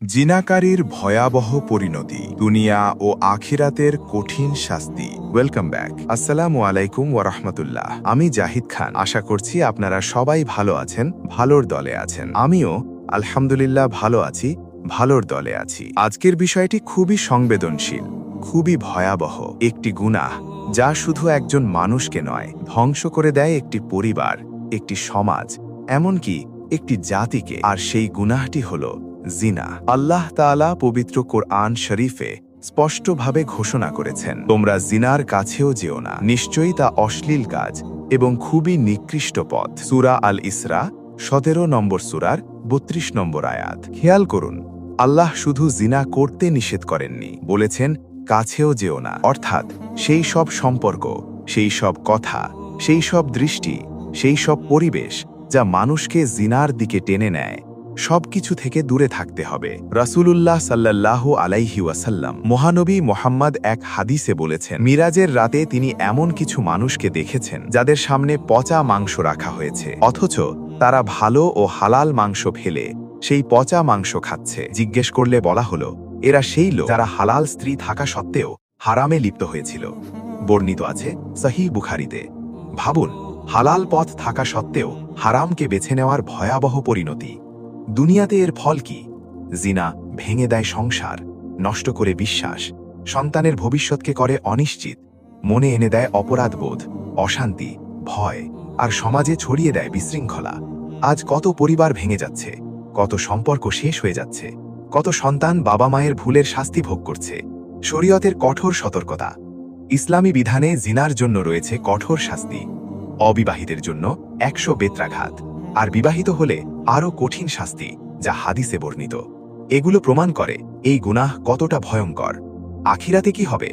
জিনাকারীর ভয়াবহ পরিণতি, দুনিয়া ও আখিরাতের কঠিন শাস্তি। Welcome back. আসসালামু আলাইকুম ওয়া রাহমাতুল্লাহ। আমি জাহিদ খান। আশা করছি আপনারা সবাই ভালো আছেন, ভালোর দলে আছেন। আমিও আলহামদুলিল্লাহ ভালো আছি, ভালোর দলে আছি। আজকের বিষয়টি খুবই সংবেদনশীল, খুবই ভয়াবহ। একটি গুনাহ যা শুধু একজন মানুষকে নয়, ধ্বংস করে দেয় একটি পরিবার, একটি সমাজ, এমনকি একটি জাতিকে। আর সেই গুনাহটি হলো জিনা। আল্লাহ তাআলা পবিত্র কোরআন শরীফে স্পষ্টভাবে ঘোষণা করেছেন, তোমরা জিনার কাছেও যেও না, নিশ্চয়ই তা অশ্লীল কাজ এবং খুবই নিকৃষ্ট পথ। সূরা আল ইসরা 17 নম্বর সূরার 32 নম্বর আয়াত। খেয়াল করুন, আল্লাহ শুধু জিনা করতে নিষেধ করেননি, বলেছেন কাছেও যেও না। অর্থাৎ সেই সব সম্পর্ক, সেই সব কথা, সেই সব দৃষ্টি, সেই সব পরিবেশ যা মানুষকে জিনার দিকে টেনে নেয়, সবকিছু থেকে দূরে থাকতে হবে। রাসূলুল্লাহ সাল্লাল্লাহু আলাইহি ওয়াসাল্লাম, মহানবী মুহাম্মদ এক হাদিসে বলেছেন, মিরাজের রাতে তিনি এমন কিছু মানুষকে দেখেছেন যাদের সামনে পচা মাংস রাখা হয়েছে, অথচ তারা ভালো ও হালাল মাংস ফেলে সেই পচা মাংস খাচ্ছে। জিজ্ঞেস করলে বলা হলো, এরা সেই লোক যারা হালাল স্ত্রী থাকা সত্ত্বেও হারামে লিপ্ত হয়েছিল। বর্ণিত আছে সহিহ বুখারীতে। ভাবুন, হালাল পথ থাকা সত্ত্বেও হারামকে বেছে নেওয়ার ভয়াবহ পরিণতি। দুনিয়াতে এর ফল কি? জিনা ভেঙে দেয় সংসার, নষ্ট করে বিশ্বাস, সন্তানের ভবিষ্যৎকে করে অনিশ্চিত, মনে এনে দেয় অপরাধবোধ, অশান্তি, ভয়, আর সমাজে ছড়িয়ে দেয় বিশৃঙ্খলা। আজ কত পরিবার ভেঙে যাচ্ছে, কত সম্পর্ক শেষ হয়ে যাচ্ছে, কত সন্তান বাবা মায়ের ভুলের শাস্তি ভোগ করছে। শরীয়তের কঠোর সতর্কতা। ইসলামী বিধানে জিনার জন্য রয়েছে কঠোর শাস্তি। অবিবাহিতের জন্য 100 বেত্রাঘাত, আর বিবাহিত হলে আরও কঠিন শাস্তি, যা হাদিসে বর্ণিত। এগুলো প্রমাণ করে এই গুনাহ কতটা ভয়ঙ্কর। আখিরাতে কি হবে?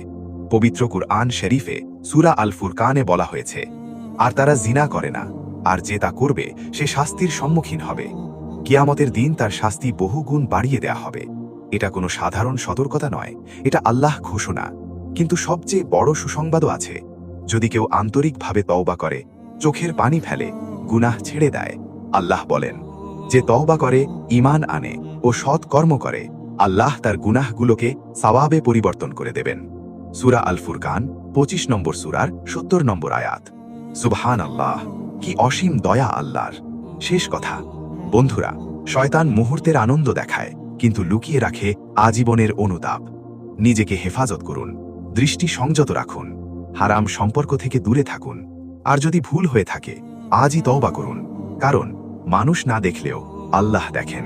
পবিত্র কুরআন শরীফে সূরা আল ফুরকানে বলা হয়েছে, আর তারা জিনা করে না, আর যে তা করবে সে শাস্তির সম্মুখীন হবে। কিয়ামতের দিন তার শাস্তি বহুগুণ বাড়িয়ে দেয়া হবে। এটা কোনো সাধারণ সতর্কতা নয়, এটা আল্লাহ ঘোষণা। কিন্তু সবচেয়ে বড় সুসংবাদও আছে। যদি কেউ আন্তরিকভাবে তওবা করে, চোখের পানি ফেলে, গুনাহ ছেড়ে দেয়, আল্লাহ বলেন, যে তওবা করে, ঈমান আনে ও সৎ কর্ম করে, আল্লাহ তার গুনাহগুলোকে সওয়াবে পরিবর্তন করে দেবেন। সূরা আল ফুরকান 25 নম্বর সূরার 70 নম্বর আয়াত। সুবহানাল্লাহ, কি অসীম দয়া আল্লাহর। শেষ কথা, বন্ধুরা, শয়তান মুহূর্তের আনন্দ দেখায়, কিন্তু লুকিয়ে রাখে আজীবনের অনুতাপ। নিজেকে হেফাজত করুন, দৃষ্টি সংযত রাখুন, হারাম সম্পর্ক থেকে দূরে থাকুন। আর যদি ভুল হয়ে থাকে, আজই তওবা করুন, কারণ মানুষ না দেখলেও আল্লাহ দেখেন।